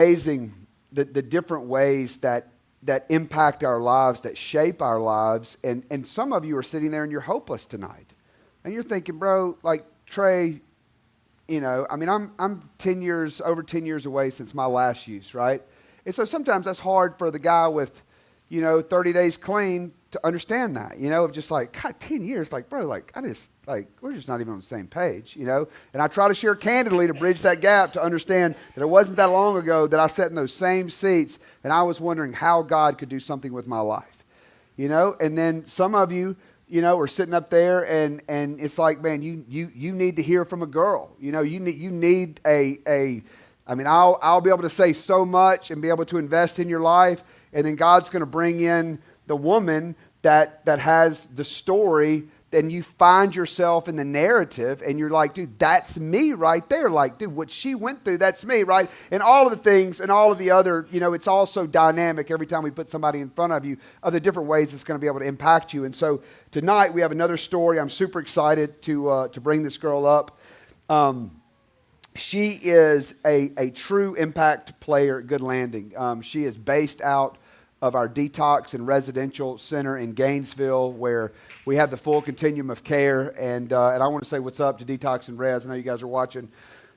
Amazing the different ways that impact our lives, that shape our lives. And some of you are sitting there and you're hopeless tonight. And you're thinking, bro, like Trey, I'm 10 years, over 10 years away since my last use, right? And so sometimes that's hard for the guy with, 30 days clean to understand that, of just like, God, 10 years, like, bro, like, we're just not even on the same page, And I try to share candidly to bridge that gap to understand that it wasn't that long ago that I sat in those same seats and I was wondering how God could do something with my life, And then some of you, are sitting up there and it's like, man, you need to hear from a girl, you need I'll be able to say so much and be able to invest in your life. And then God's going to bring in the woman that has the story. Then you find yourself in the narrative and you're like, dude, that's me right there. Like, dude, what she went through, that's me, right? And all of the things and all of the other, it's all so dynamic every time we put somebody in front of you, of the different ways it's going to be able to impact you. And so tonight we have another story. I'm super excited to bring this girl up. She is a true impact player at Good Landing. She is based out of our detox and residential center in Gainesville, where we have the full continuum of care. And I want to say what's up to Detox and Res. I know you guys are watching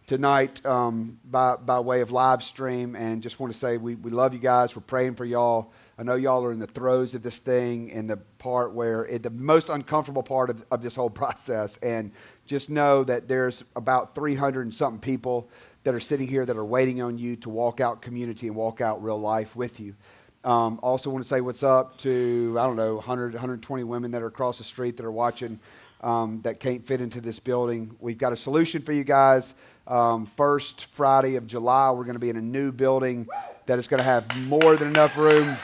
tonight by way of live stream, and just want to say we love you guys. We're praying for y'all. I know y'all are in the throes of this thing, and the part where the most uncomfortable part of this whole process. And just know that there's about 300 and something people that are sitting here that are waiting on you to walk out community and walk out real life with you. Also want to say what's up to, 100, 120 women that are across the street that are watching that can't fit into this building. We've got a solution for you guys. First Friday of July, we're going to be in a new building that is going to have more than enough room.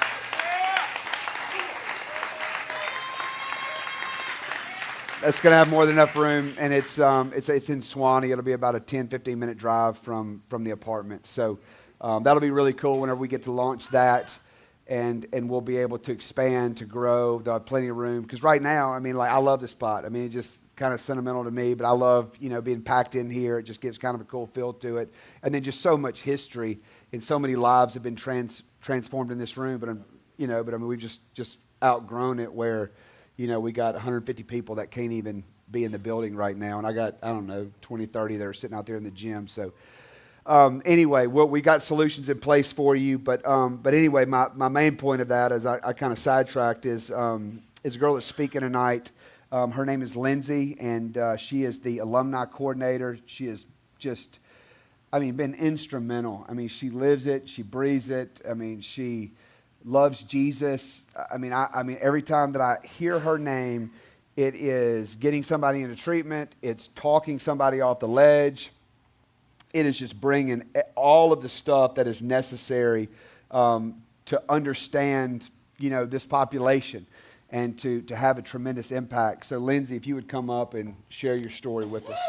That's going to have more than enough room, and it's in Swanee. It'll be about a 10, 15-minute drive from the apartment. So that'll be really cool whenever we get to launch that. And we'll be able to expand, to grow. There'll have plenty of room. Because right now, I love this spot. It's just kind of sentimental to me, but I love, being packed in here. It just gives kind of a cool feel to it. And then just so much history and so many lives have been transformed in this room. But we've just outgrown it where, we got 150 people that can't even be in the building right now. And I got, 20, 30 that are sitting out there in the gym. So anyway, we got solutions in place for you, but anyway, my main point of that, as I kind of sidetracked, is a girl that's speaking tonight. Her name is Lindsay, and she is the alumni coordinator. She has just, been instrumental. She lives it, she breathes it. She loves Jesus. Every time that I hear her name, it is getting somebody into treatment. It's talking somebody off the ledge. It is just bringing all of the stuff that is necessary to understand, this population and to have a tremendous impact. So, Lindsay, if you would come up and share your story with us.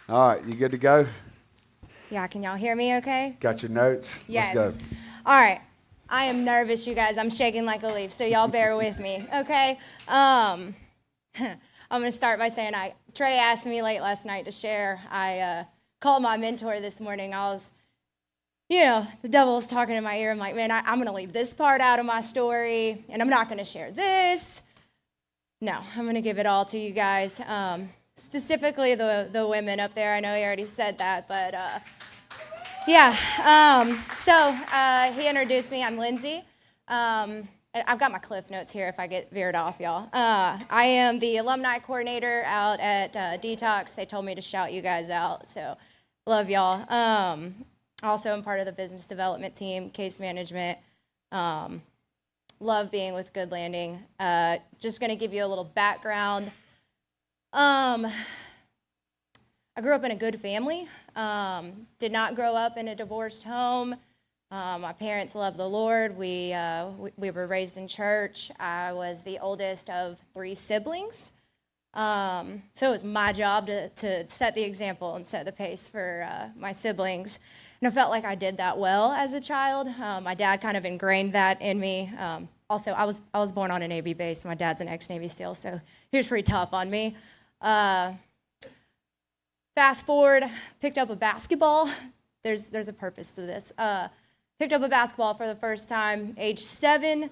All right, you good to go? Yeah, can y'all hear me okay? Got your notes? Yes. Let's go. All right. I am nervous, you guys. I'm shaking like a leaf, so y'all bear with me, okay? I'm going to start by saying Trey asked me late last night to share. I called my mentor this morning. I was, the devil was talking in my ear. I'm like, man, I'm going to leave this part out of my story, and I'm not going to share this. No, I'm going to give it all to you guys, specifically the women up there. I know he already said that, but... So he introduced me. I'm Lindsay. I've got my Cliff Notes here if I get veered off, y'all. I am the alumni coordinator out at Detox. They told me to shout you guys out, so love y'all. Also, I'm part of the business development team, case management. Love being with Good Landing. Just going to give you a little background. I grew up in a good family. Did not grow up in a divorced home. My parents love the Lord. We were raised in church. I was the oldest of 3 siblings. So it was my job to set the example and set the pace for my siblings. And I felt like I did that well as a child. My dad kind of ingrained that in me. also, I was born on a Navy base. My dad's an ex-Navy SEAL, so he was pretty tough on me. Fast forward, picked up a basketball. There's a purpose to this. Picked up a basketball for the first time, age 7.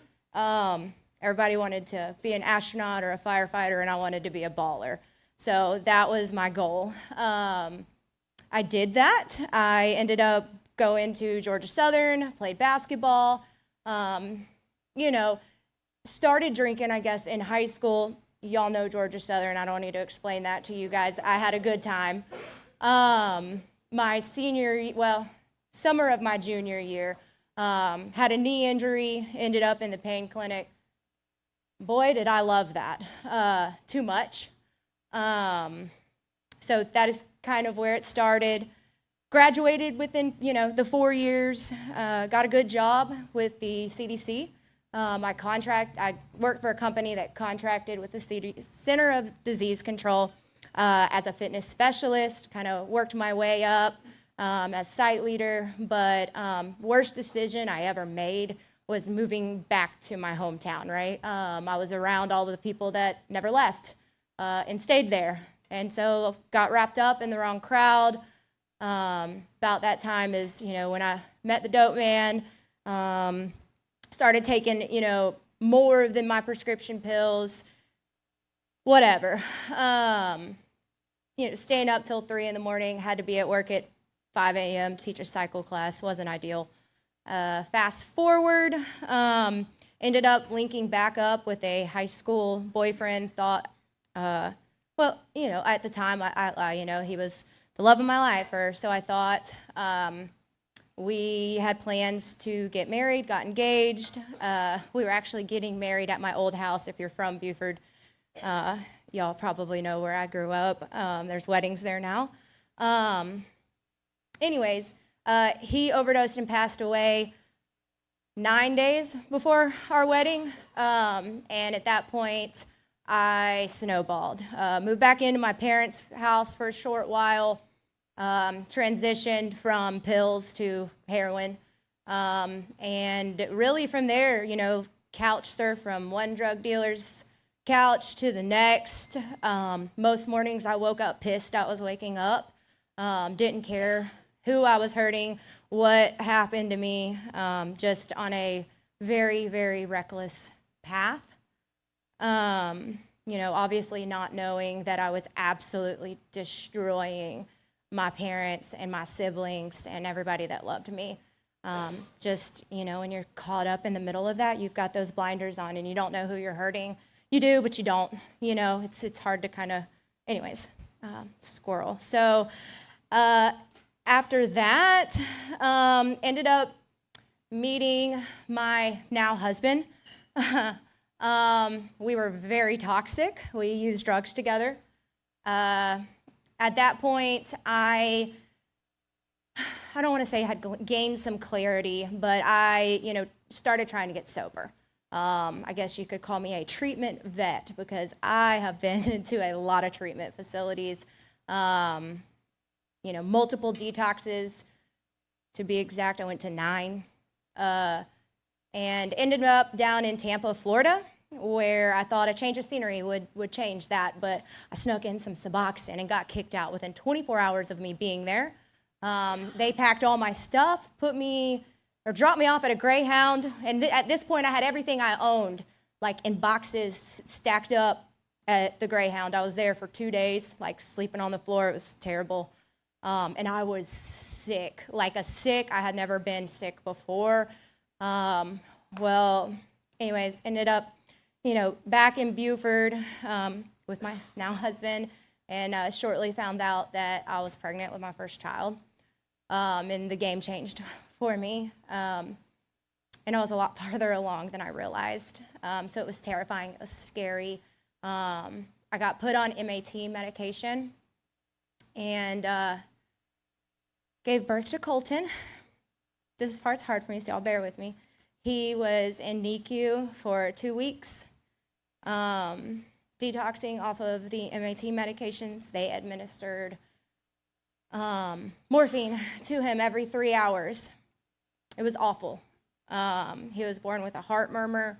Everybody wanted to be an astronaut or a firefighter, and I wanted to be a baller. So that was my goal. I did that. I ended up going to Georgia Southern, played basketball. Started drinking, I guess, in high school. Y'all know Georgia Southern. I don't need to explain that to you guys. I had a good time. My summer of my junior year, had a knee injury, ended up in the pain clinic. Boy, did I love that. Too much. So that is kind of where it started. Graduated within, the 4 years. Got a good job with the CDC. I worked for a company that contracted with the Center of Disease Control as a fitness specialist, kind of worked my way up as site leader, but worst decision I ever made was moving back to my hometown, right? I was around all of the people that never left and stayed there, and so got wrapped up in the wrong crowd. About that time is, when I met the dope man, started taking, more than my prescription pills, whatever. Staying up till 3 in the morning, had to be at work at 5 a.m., teach a cycle class, wasn't ideal. Fast forward, ended up linking back up with a high school boyfriend, thought, at the time, he was the love of my life, or so I thought. We had plans to get married, got engaged. We were actually getting married at my old house. If you're from Buford, y'all probably know where I grew up. There's weddings there now. He overdosed and passed away 9 days before our wedding. And at that point, I snowballed. Moved back into my parents' house for a short while. Transitioned from pills to heroin. And really from there, couch surf from one drug dealer's couch to the next. Most mornings I woke up pissed I was waking up. Didn't care who I was hurting, what happened to me, just on a very, very reckless path. Obviously not knowing that I was absolutely destroying my parents and my siblings and everybody that loved me. When you're caught up in the middle of that, you've got those blinders on and you don't know who you're hurting. You do, but you don't. It's hard to kind of, squirrel. So after that, ended up meeting my now husband. We were very toxic. We used drugs together. At that point, I don't want to say I had gained some clarity, but I, started trying to get sober. I guess you could call me a treatment vet because I have been into a lot of treatment facilities, multiple detoxes. To be exact, I went to 9, and ended up down in Tampa, Florida, where I thought a change of scenery would change that, but I snuck in some Suboxone and got kicked out within 24 hours of me being there. They packed all my stuff, dropped me off at a Greyhound, and at this point I had everything I owned, in boxes stacked up at the Greyhound. I was there for 2 days, sleeping on the floor. It was terrible. And I was sick, I had never been sick before. Ended up back in Buford with my now husband, and shortly found out that I was pregnant with my first child. And the game changed for me. And I was a lot farther along than I realized. So it was terrifying, it was scary. I got put on MAT medication and gave birth to Colton. This part's hard for me, so y'all bear with me. He was in NICU for 2 weeks, detoxing off of the MAT medications. They administered morphine to him every 3 hours. It was awful. He was born with a heart murmur.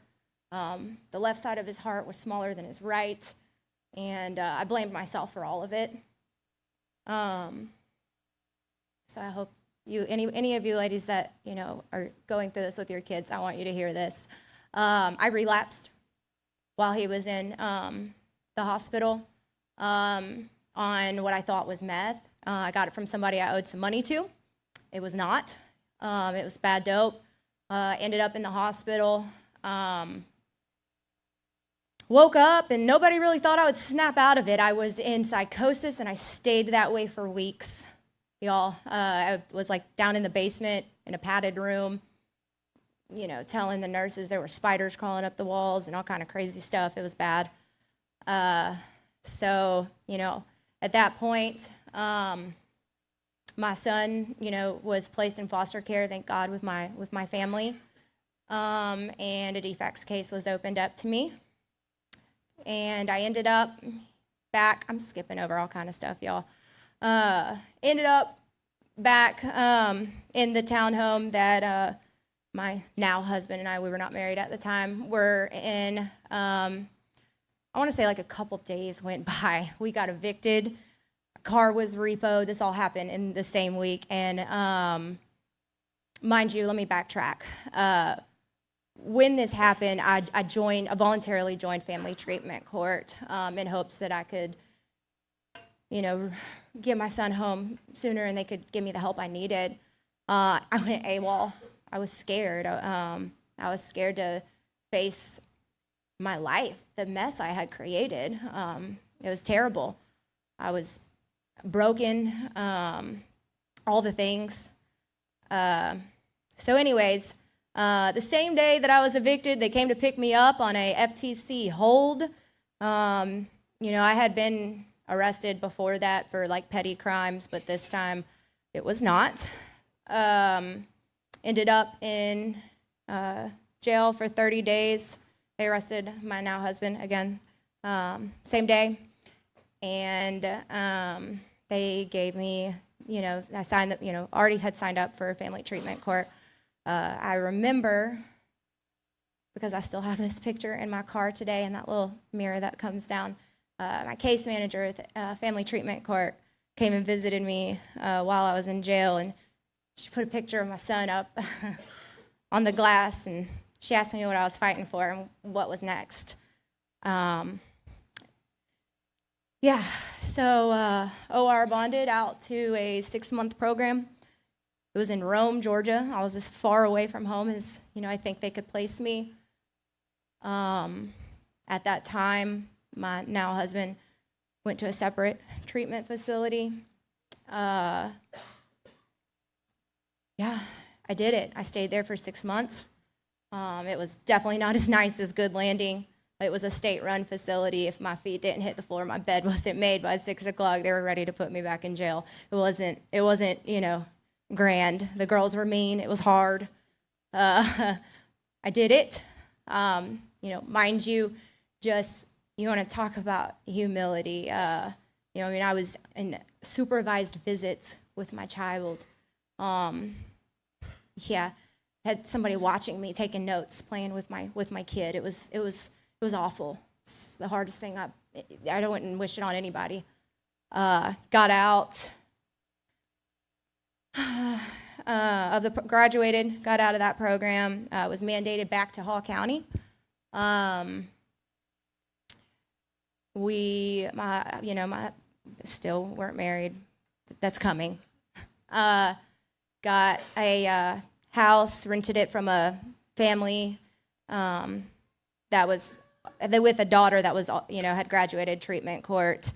The left side of his heart was smaller than his right, and I blamed myself for all of it. So I hope any of you ladies that are going through this with your kids, I want you to hear this. I relapsed while he was in the hospital on what I thought was meth. I got it from somebody I owed some money to. It was not. It was bad dope. Ended up in the hospital. Woke up and nobody really thought I would snap out of it. I was in psychosis and I stayed that way for weeks, y'all. I was like down in the basement in a padded room, telling the nurses there were spiders crawling up the walls and all kind of crazy stuff. It was bad. So, at that point, my son, was placed in foster care, thank God, with my family. And a defects case was opened up to me. And I ended up back, I'm skipping over all kind of stuff, y'all. Ended up back in the townhome that my now husband and I, we were not married at the time, were in. I want to say like a couple days went by. We got evicted. A car was repoed. This all happened in the same week. And mind you, let me backtrack. When this happened, I voluntarily joined family treatment court in hopes that I could, get my son home sooner and they could give me the help I needed. I went AWOL. I was scared. I was scared to face my life, the mess I had created. It was terrible. I was broken, all the things. So anyways, the same day that I was evicted, they came to pick me up on a FTC hold. I had been arrested before that for like petty crimes, but this time it was not. Ended up in jail for 30 days. They arrested my now husband again, same day. And they gave me, I signed, already had signed up for family treatment court. I remember, because I still have this picture in my car today and that little mirror that comes down, my case manager at family treatment court came and visited me while I was in jail, and she put a picture of my son up on the glass, and she asked me what I was fighting for and what was next. So OR bonded out to a 6-month program. It was in Rome, Georgia. I was as far away from home as, I think they could place me. At that time, my now husband went to a separate treatment facility. I did it. I stayed there for 6 months. It was definitely not as nice as Good Landing. It was a state-run facility. If my feet didn't hit the floor, my bed wasn't made by 6 o'clock. They were ready to put me back in jail. It wasn't, grand. The girls were mean. It was hard. I did it. Mind you, you want to talk about humility. I was in supervised visits with my child. Had somebody watching me, taking notes, playing with my kid. It was awful. It's the hardest thing. I don't wish it on anybody. Got out. Graduated, got out of that program, was mandated back to Hall County. We still weren't married. That's coming. Got a house, rented it from a family that was with a daughter that was, had graduated treatment court.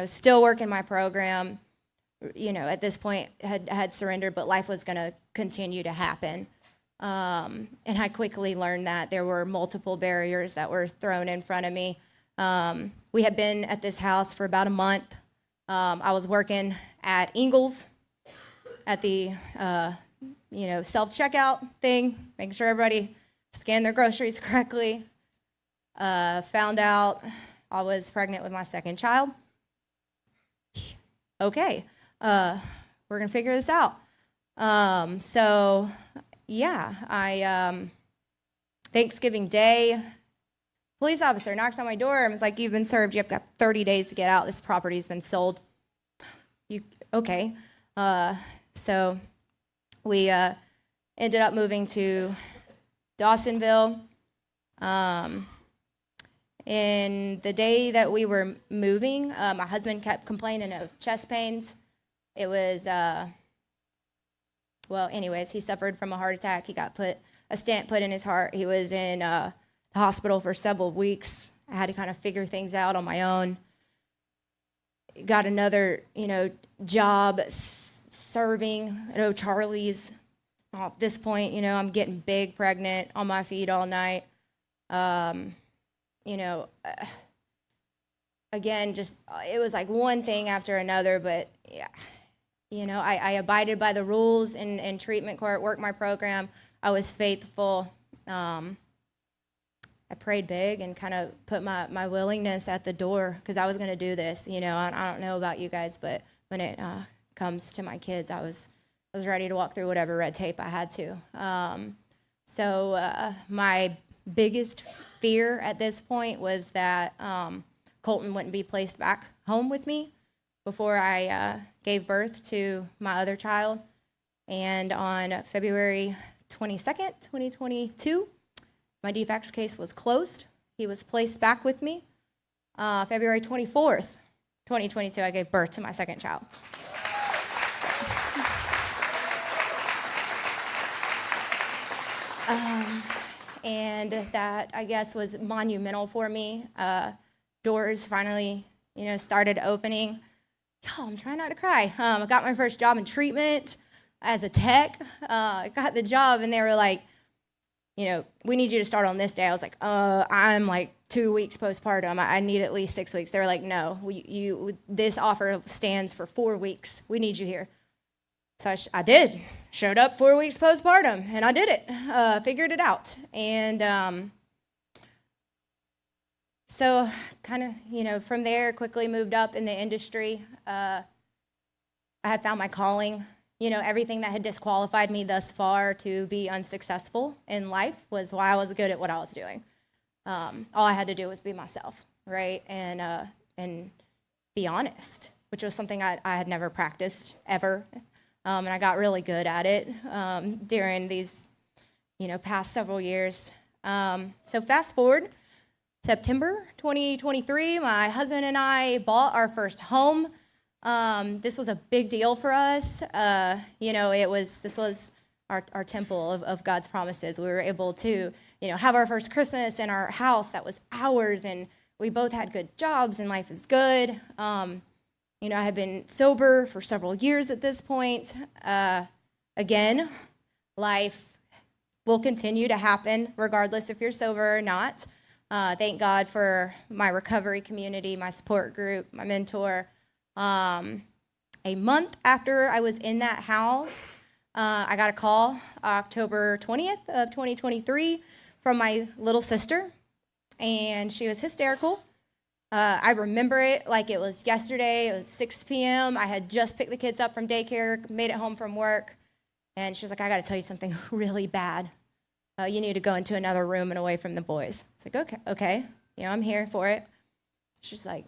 Still working my program. At this point had surrendered, but life was going to continue to happen. And I quickly learned that there were multiple barriers that were thrown in front of me. We had been at this house for about a month. I was working at Ingles at the, self-checkout thing, making sure everybody scanned their groceries correctly. Found out I was pregnant with my second child. Okay. We're going to figure this out. I Thanksgiving Day, police officer knocked on my door and was like, "You've been served. You've got 30 days to get out. This property's been sold." Okay. So we ended up moving to Dawsonville. And the day that we were moving, my husband kept complaining of chest pains. It was, anyways, he suffered from a heart attack. He got a stent put in his heart. He was in the hospital for several weeks. I had to kind of figure things out on my own. Got another, job serving at O'Charlie's. At this point, I'm getting big, pregnant, on my feet all night. Again, just it was like one thing after another, but yeah, I abided by the rules in treatment court, worked my program. I was faithful. I prayed big and kind of put my willingness at the door because I was going to do this. I don't know about you guys, but when it comes to my kids, I was ready to walk through whatever red tape I had to. So my biggest fear at this point was that Colton wouldn't be placed back home with me before I gave birth to my other child. And on February 22nd, 2022, my DFACS case was closed. He was placed back with me. February 24th, 2022, I gave birth to my second child. And that, I guess, was monumental for me. Doors finally, started opening. I'm trying not to cry. I got my first job in treatment as a tech. I got the job, and they were like, we need you to start on this day. I was like, I'm like 2 weeks postpartum. I need at least 6 weeks. They were like, no, this offer stands for 4 weeks. We need you here. So I did. Showed up 4 weeks postpartum, and I did it. Figured it out. And so kind of, from there, quickly moved up in the industry. I had found my calling. Everything that had disqualified me thus far to be unsuccessful in life was why I was good at what I was doing. All I had to do was be myself, right? And be honest, which was something I had never practiced ever. And I got really good at it during these, past several years. So fast forward, September 2023, my husband and I bought our first home. This was a big deal for us. This was our temple of God's promises. We were able to, have our first Christmas in our house that was ours, and we both had good jobs, and life is good. I had been sober for several years at this point. Again, life will continue to happen regardless if you're sober or not. Thank God for my recovery community, my support group, my mentor. A month after I was in that house, I got a call October 20th of 2023 from my little sister, and she was hysterical. I remember it like it was yesterday. It was 6 p.m. I had just picked the kids up from daycare, made it home from work, and she was like, "I got to tell you something really bad. You need to go into another room and away from the boys." It's like, okay, I'm here for it. She's like,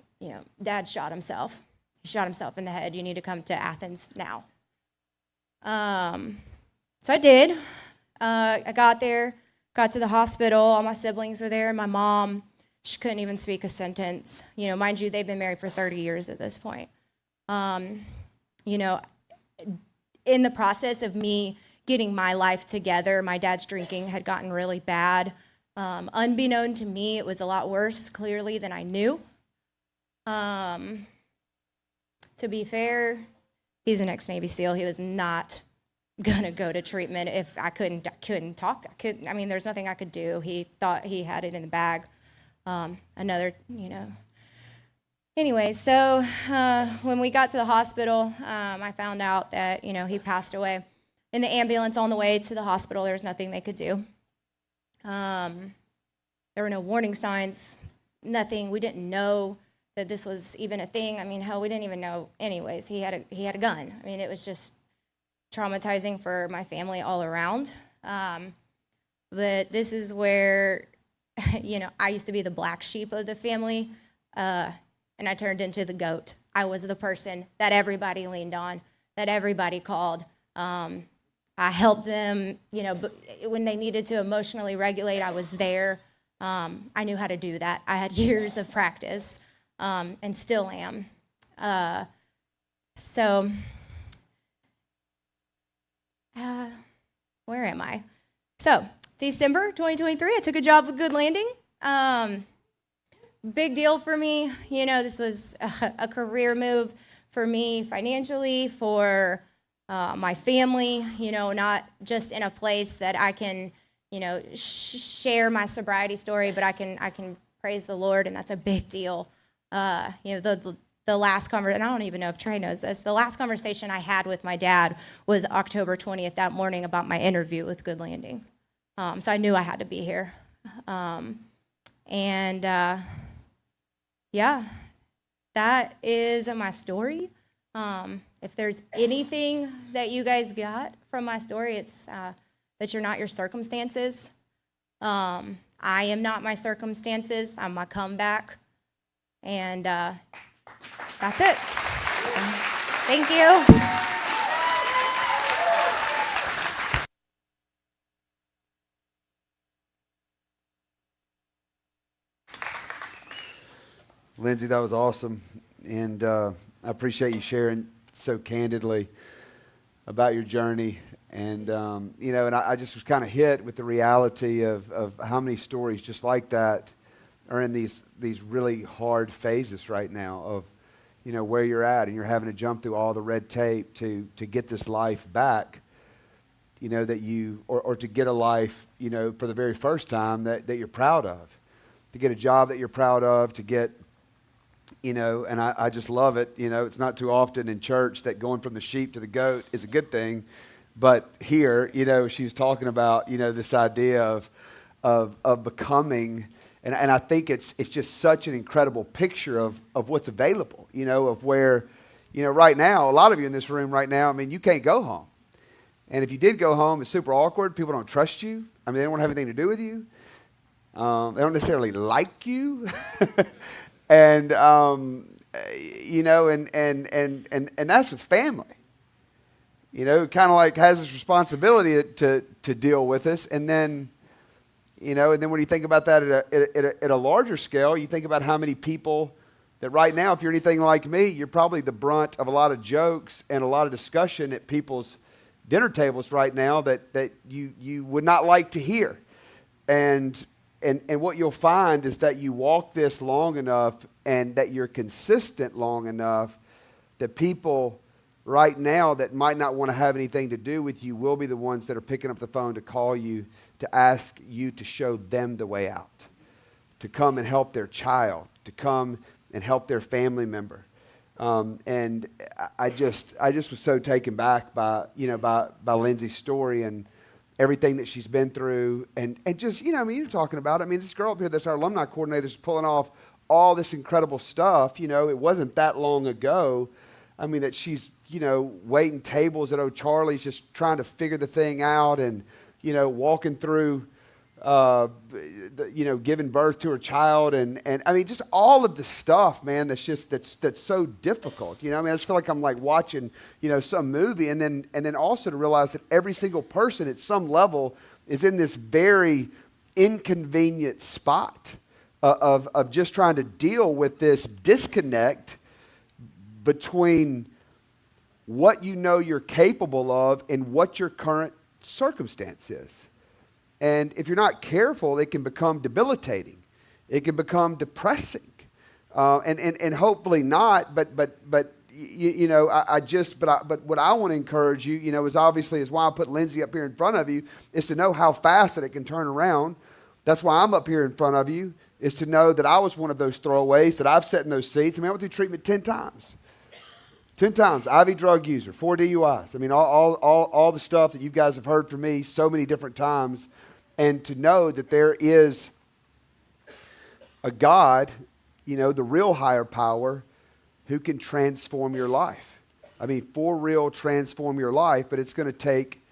Dad shot himself. He shot himself in the head. You need to come to Athens now. So I did. I got there, got to the hospital. All my siblings were there. My mom, she couldn't even speak a sentence. Mind you, they've been married for 30 years at this point. In the process of me getting my life together, my dad's drinking had gotten really bad. Unbeknown to me, it was a lot worse, clearly, than I knew. To be fair, he's an ex-Navy SEAL. He was not gonna go to treatment if I couldn't talk. There's nothing I could do. He thought he had it in the bag. Anyway, so when we got to the hospital, I found out that, he passed away. In the ambulance on the way to the hospital, there was nothing they could do. There were no warning signs, nothing. We didn't know that this was even a thing. Hell, we didn't even know anyways. He had a gun. It was just traumatizing for my family all around. but this is where, I used to be the black sheep of the family, and I turned into the goat. I was the person that everybody leaned on, that everybody called. I helped them, when they needed to emotionally regulate, I was there. I knew how to do that. I had years of practice, and still am. So, where am I? So, December 2023, I took a job with Good Landing. Big deal for me. This was a career move for me financially, for my family, not just in a place that I can, share my sobriety story, but I can praise the Lord, and that's a big deal. The last conversation, and I don't even know if Trey knows this, the last conversation I had with my dad was October 20th that morning about my interview with Good Landing. So I knew I had to be here. Yeah, that is my story. If there's anything that you guys got from my story, it's that you're not your circumstances. I am not my circumstances. I'm my comeback. And that's it. Thank you. Lindsay, that was awesome. And I appreciate you sharing so candidly about your journey. And, and I just was kind of hit with the reality of how many stories just like that are in these really hard phases right now of, where you're at, and you're having to jump through all the red tape to get this life back, that you, or to get a life, for the very first time that you're proud of, to get a job that you're proud of, to get, and I just love it. It's not too often in church that going from the sheep to the goat is a good thing. But here, she was talking about, this idea of becoming, and I think it's just such an incredible picture of what's available, of where, right now, a lot of you in this room right now, you can't go home. And if you did go home, it's super awkward. People don't trust you. They don't want to have anything to do with you. They don't necessarily like you. And, and that's with family. Kind of like has this responsibility to deal with us. And then, and then when you think about that at a larger scale, you think about how many people that right now, if you're anything like me, you're probably the brunt of a lot of jokes and a lot of discussion at people's dinner tables right now that you would not like to hear. And what you'll find is that you walk this long enough and that you're consistent long enough that people right now that might not want to have anything to do with you will be the ones that are picking up the phone to call you to ask you to show them the way out, to come and help their child, to come and help their family member. And I just was so taken back by Lindsay's story and everything that she's been through, and just, you're talking about, this girl up here that's our alumni coordinator is pulling off all this incredible stuff. It wasn't that long ago, that she's, waiting tables at O'Charlie's, just trying to figure the thing out, and, walking through, giving birth to her child, and just all of the stuff, man, that's so difficult. I just feel like I'm like watching, some movie, and then also to realize that every single person at some level is in this very inconvenient spot of just trying to deal with this disconnect between what you're capable of and what your current circumstance is. And if you're not careful, it can become debilitating. It can become depressing, and hopefully not. But what I want to encourage you, is obviously is why I put Lindsay up here in front of you, is to know how fast that it can turn around. That's why I'm up here in front of you, is to know that I was one of those throwaways, that I've sat in those seats. I went through treatment 10 times. 10 times, IV drug user, 4 DUIs. All the stuff that you guys have heard from me so many different times. And to know that there is a God, the real higher power, who can transform your life. For real, transform your life, but it's going to take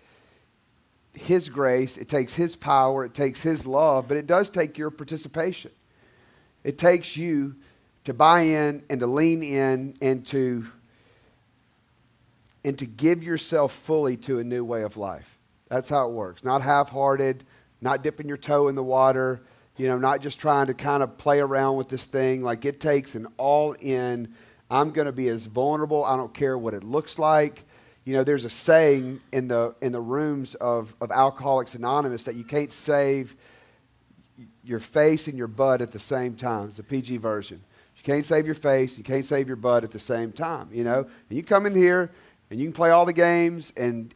His grace, it takes His power, it takes His love, but it does take your participation. It takes you to buy in and to lean in and to give yourself fully to a new way of life. That's how it works. Not half-hearted, not dipping your toe in the water, not just trying to kind of play around with this thing. Like, it takes an all-in, I'm going to be as vulnerable, I don't care what it looks like. There's a saying in the rooms of Alcoholics Anonymous that you can't save your face and your butt at the same time. It's the PG version. You can't save your face, you can't save your butt at the same time, And you come in here and you can play all the games and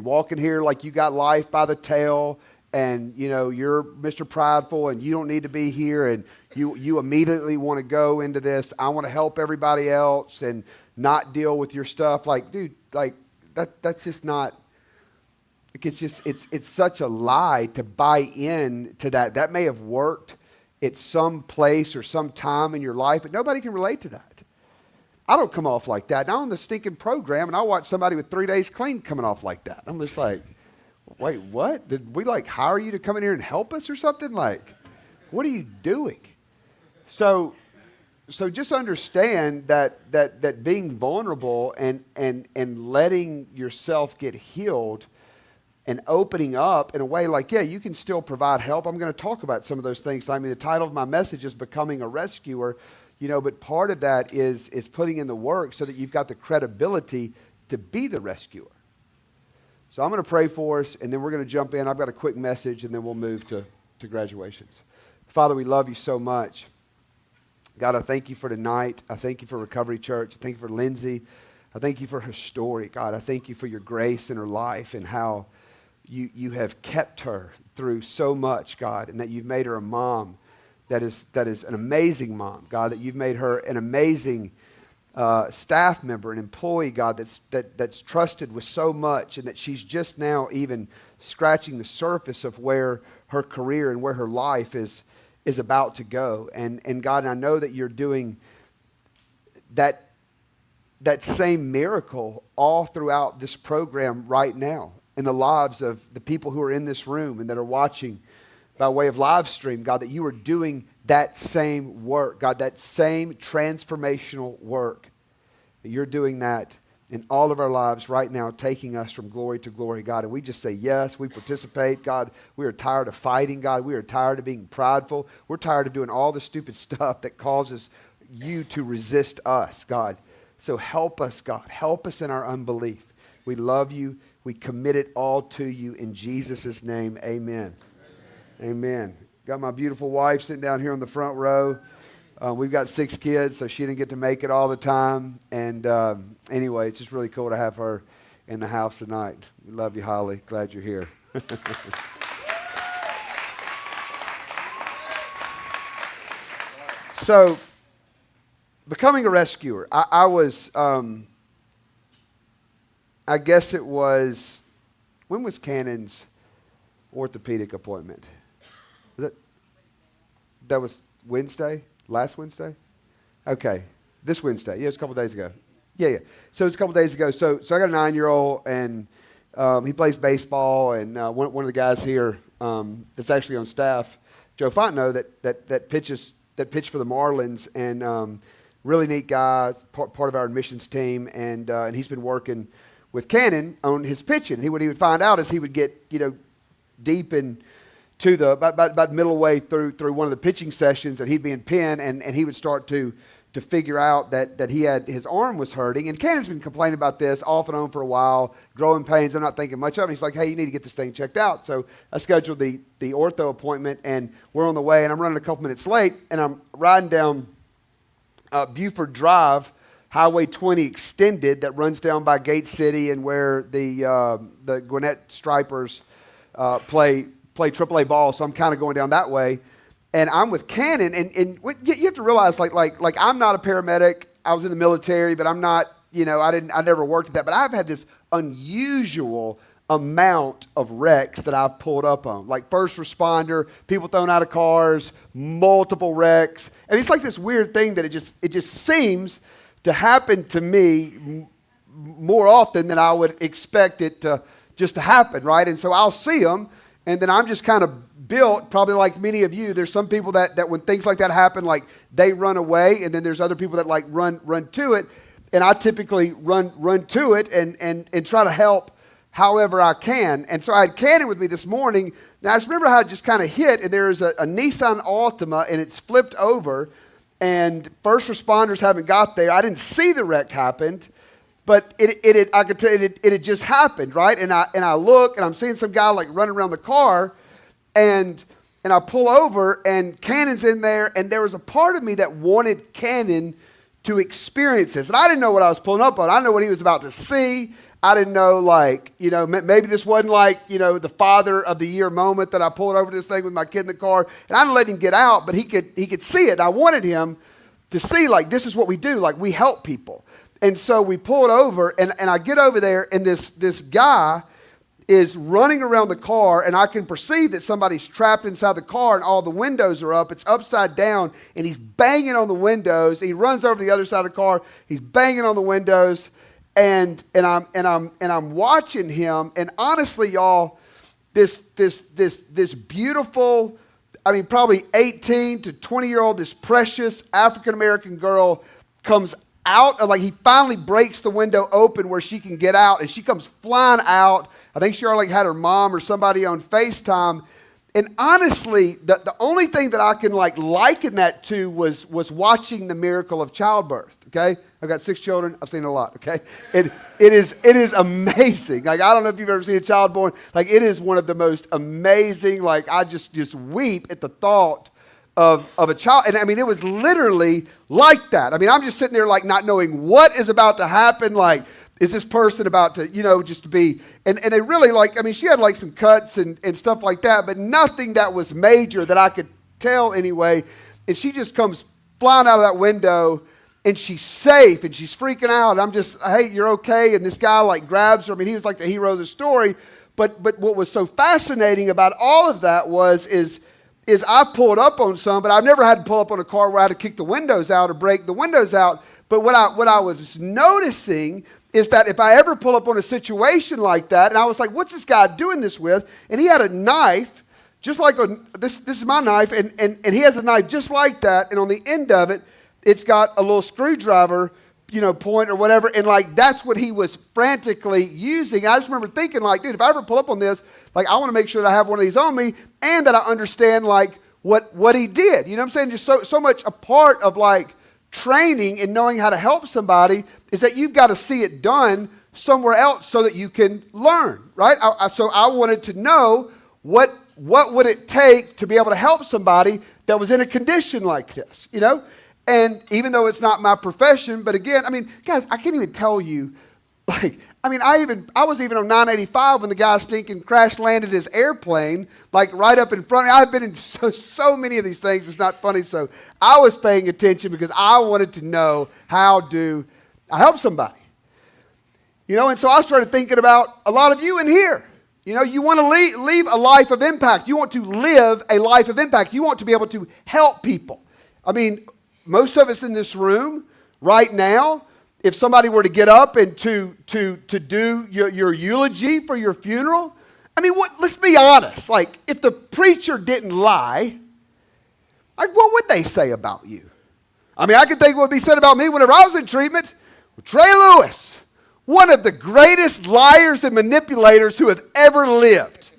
walk in here like you got life by the tail, and you're Mr. Prideful and you don't need to be here, and you immediately want to go into this, I want to help everybody else and not deal with your stuff. Like, dude, like that's just not, it's such a lie to buy in to that. That may have worked at some place or some time in your life, but nobody can relate to that. I don't come off like that. Now I'm on the stinking program and I watch somebody with 3 days clean coming off like that. I'm just like, wait, what? Did we hire you to come in here and help us or something? Like, what are you doing? So just understand that being vulnerable and letting yourself get healed and opening up in a way like, yeah, you can still provide help. I'm going to talk about some of those things. I mean, the title of my message is Becoming a Rescuer, but part of that is putting in the work so that you've got the credibility to be the rescuer. So I'm going to pray for us, and then we're going to jump in. I've got a quick message, and then we'll move to graduations. Father, we love you so much. God, I thank you for tonight. I thank you for Recovery Church. I thank you for Lindsay. I thank you for her story. God, I thank you for your grace in her life and how you have kept her through so much, God, and that you've made her a mom that is an amazing mom, God, that you've made her an amazing staff member, an employee, God, that's trusted with so much, and that she's just now even scratching the surface of where her career and where her life is about to go. And God, I know that you're doing that same miracle all throughout this program right now in the lives of the people who are in this room and that are watching by way of live stream, God, that you are doing that same work, God, that same transformational work. That you're doing that in all of our lives right now, taking us from glory to glory, God. And we just say yes, we participate, God. We are tired of fighting, God. We are tired of being prideful. We're tired of doing all the stupid stuff that causes you to resist us, God. So help us, God. Help us in our unbelief. We love you. We commit it all to you in Jesus' name. Amen. Amen. Got my beautiful wife sitting down here on the front row. We've got 6 kids, so she didn't get to make it all the time. And anyway, it's just really cool to have her in the house tonight. We love you, Holly. Glad you're here. So, becoming a rescuer. I was, I guess it was, when was Cannon's orthopedic appointment? That was Wednesday? Last Wednesday? Okay. This Wednesday. Yeah, it was a couple days ago. Yeah. So it was a couple days ago. So I got a 9-year-old, and he plays baseball, and one of the guys here that's actually on staff, Joe Fontenot, that pitched for the Marlins, and really neat guy, part of our admissions team, and he's been working with Cannon on his pitching. What he would find out is he would get deep in to the about middle way through one of the pitching sessions, and he'd be in pen, and he would start to figure out that he had his arm was hurting. And Cannon's been complaining about this off and on for a while, growing pains. I'm not thinking much of it. He's like, hey, you need to get this thing checked out. So I scheduled the ortho appointment, and we're on the way, and I'm running a couple minutes late, and I'm riding down Buford Drive, Highway 20 extended, that runs down by Gate City and where the Gwinnett Stripers play AAA ball. So I'm kind of going down that way, and I'm with Cannon. And you have to realize, like I'm not a paramedic. I was in the military, but I'm not. I never worked at that. But I've had this unusual amount of wrecks that I've pulled up on, like first responder, people thrown out of cars, multiple wrecks, and it's like this weird thing that it just seems to happen to me more often than I would expect it to just to happen, right? And so I'll see them, and then I'm just kind of built, probably like many of you. There's some people that when things like that happen, like they run away, and then there's other people that like run to it. And I typically run to it and try to help however I can. And so I had Cannon with me this morning. Now I just remember how it just kind of hit, and there's a Nissan Altima, and it's flipped over, and first responders haven't got there. I didn't see the wreck happened, but I could tell you it had just happened, right? And I look, and I'm seeing some guy like running around the car, and I pull over, and Cannon's in there, and there was a part of me that wanted Cannon to experience this. And I didn't know what I was pulling up on. I didn't know what he was about to see. I didn't know, like, you know, maybe this wasn't like, you know, the father of the year moment that I pulled over this thing with my kid in the car. And I didn't let him get out, but he could see it. I wanted him to see, like, this is what we do. Like, we help people. And so we pulled over, and I get over there, and this guy is running around the car, and I can perceive that somebody's trapped inside the car, and all the windows are up. It's upside down, and he's banging on the windows. He runs over to the other side of the car. He's banging on the windows, and I'm watching him. And honestly, y'all, this beautiful, I mean, probably 18 to 20-year-old, this precious African American girl comes out, like he finally breaks the window open where she can get out, and she comes flying out. I think she already had her mom or somebody on FaceTime. And honestly, the only thing that I can like liken that to was watching the miracle of childbirth, okay? I've got 6 children. I've seen a lot, okay? It is amazing. Like, I don't know if you've ever seen a child born. Like, it is one of the most amazing, like, I just weep at the thought of a child. And I mean, it was literally like that. I mean, I'm just sitting there like not knowing what is about to happen. Like, is this person about to, you know, just to be, and they really like, I mean, she had like some cuts and stuff like that, but nothing that was major that I could tell anyway. And she just comes flying out of that window, and she's safe, and she's freaking out. And I'm just, hey, you're okay. And this guy like grabs her. I mean, he was like the hero of the story. But what was so fascinating about all of that is I pulled up on some, but I've never had to pull up on a car where I had to kick the windows out or break the windows out. But what I was noticing is that if I ever pull up on a situation like that, and I was like, what's this guy doing this with? And he had a knife, just like this is my knife, and he has a knife just like that, and on the end of it, it's got a little screwdriver, you know, point or whatever, and like that's what he was frantically using. I just remember thinking, like, dude, if I ever pull up on this, like, I want to make sure that I have one of these on me, and that I understand like what he did. You know what I'm saying? Just so much a part of like training and knowing how to help somebody is that you've got to see it done somewhere else so that you can learn, right? So I wanted to know what would it take to be able to help somebody that was in a condition like this, you know? And even though it's not my profession, but again, I mean, guys, I can't even tell you, like, I mean, I was even on 985 when the guy stinking crash landed his airplane, like right up in front of me. I've been in so many of these things, it's not funny. So I was paying attention because I wanted to know, how do I help somebody? You know, and so I started thinking about a lot of you in here. You know, you want to leave a life of impact. You want to live a life of impact. You want to be able to help people. I mean, most of us in this room right now, if somebody were to get up and to do your eulogy for your funeral, I mean, let's be honest. Like, if the preacher didn't lie, like, what would they say about you? I mean, I can think what would be said about me whenever I was in treatment. Trey Lewis, one of the greatest liars and manipulators who have ever lived.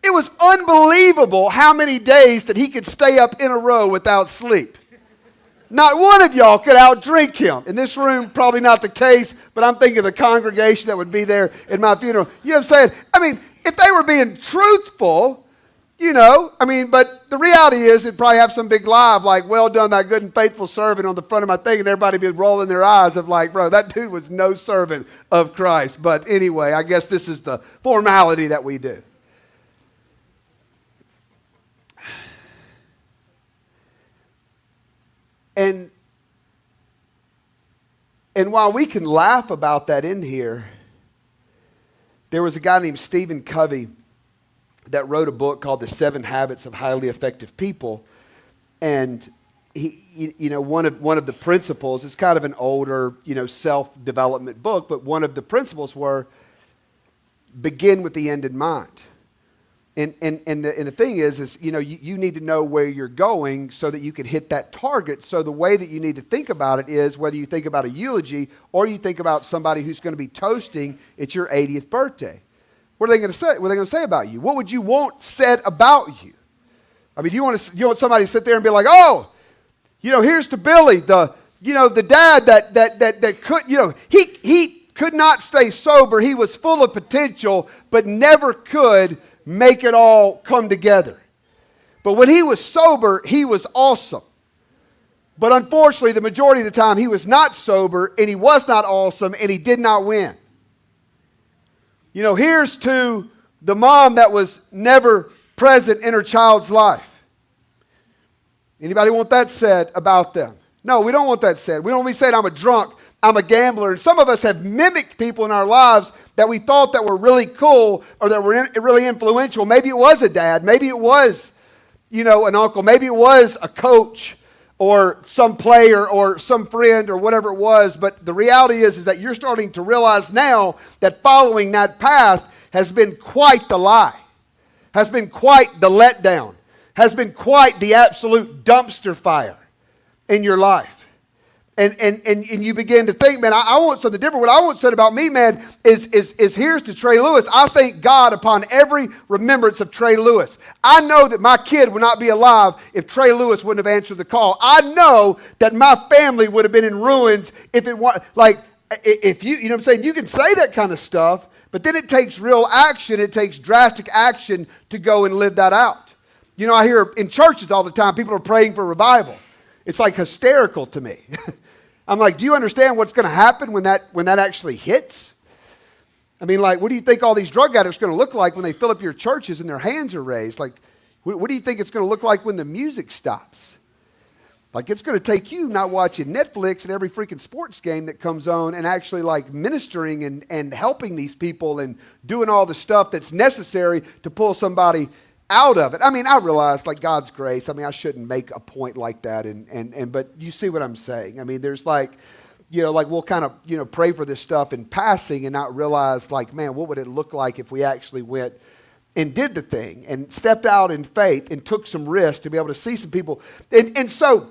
It was unbelievable how many days that he could stay up in a row without sleep. Not one of y'all could outdrink him. In this room, probably not the case, but I'm thinking of the congregation that would be there at my funeral. You know what I'm saying? I mean, if they were being truthful, you know, I mean, but the reality is it'd probably have some big lie of like, well done, thy good and faithful servant on the front of my thing, and everybody be rolling their eyes of like, bro, that dude was no servant of Christ. But anyway, I guess this is the formality that we do. And while we can laugh about that in here, there was a guy named Stephen Covey that wrote a book called The 7 Habits of Highly Effective People. And he, you know, one of the principles, it's kind of an older, you know, self-development book, but one of the principles were begin with the end in mind. And the thing is you need to know where you're going so that you can hit that target. So the way that you need to think about it is whether you think about a eulogy or you think about somebody who's going to be toasting at your 80th birthday. What are they going to say? What are they going to say about you? What would you want said about you? I mean, you want somebody to sit there and be like, oh, here's to Billy, the dad that could, he could not stay sober. He was full of potential, but never could make it all come together. But when he was sober, he was awesome. But unfortunately, the majority of the time, he was not sober, and he was not awesome, and he did not win. Here's to the mom that was never present in her child's life. Anybody want that said about them? No, we don't want that said. We don't want to be said, I'm a drunk, I'm a gambler. And some of us have mimicked people in our lives that we thought that were really cool or that were really influential. Maybe it was a dad. Maybe it was, an uncle. Maybe it was a coach or some player or some friend or whatever it was. But the reality is that you're starting to realize now that following that path has been quite the lie, has been quite the letdown, has been quite the absolute dumpster fire in your life. And you begin to think, man, I want something different. What I want said about me, man, is here's to Trey Lewis. I thank God upon every remembrance of Trey Lewis. I know that my kid would not be alive if Trey Lewis wouldn't have answered the call. I know that my family would have been in ruins if it was if you know what I'm saying? You can say that kind of stuff, but then it takes real action. It takes drastic action to go and live that out. I hear in churches all the time, people are praying for revival. It's like hysterical to me. I'm like, do you understand what's going to happen when that actually hits? I mean, what do you think all these drug addicts are going to look like when they fill up your churches and their hands are raised? What do you think it's going to look like when the music stops? It's going to take you not watching Netflix and every freaking sports game that comes on and actually ministering and helping these people and doing all the stuff that's necessary to pull somebody out of it. I mean, I realize God's grace. I mean, I shouldn't make a point like that. But you see what I'm saying? I mean, there's we'll kind of, pray for this stuff in passing and not realize man, what would it look like if we actually went and did the thing and stepped out in faith and took some risks to be able to see some people. And so